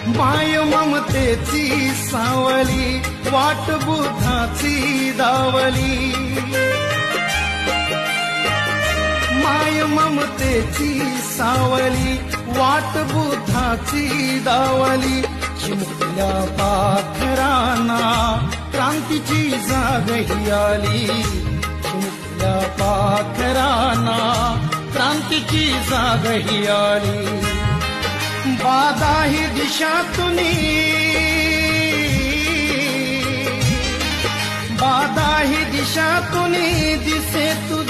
माय ममतेची सावली वाट बुद्धाची दावली, माय ममतेची सावली वाट बुद्धाची दावली, चिमुकल्या पाखरांना क्रांतीची जागही आली, चिमुकल्या पाखरांना क्रांतीची जागही आली. बादाही दिशातुनी, बादाही दिशातुनी दिसे तू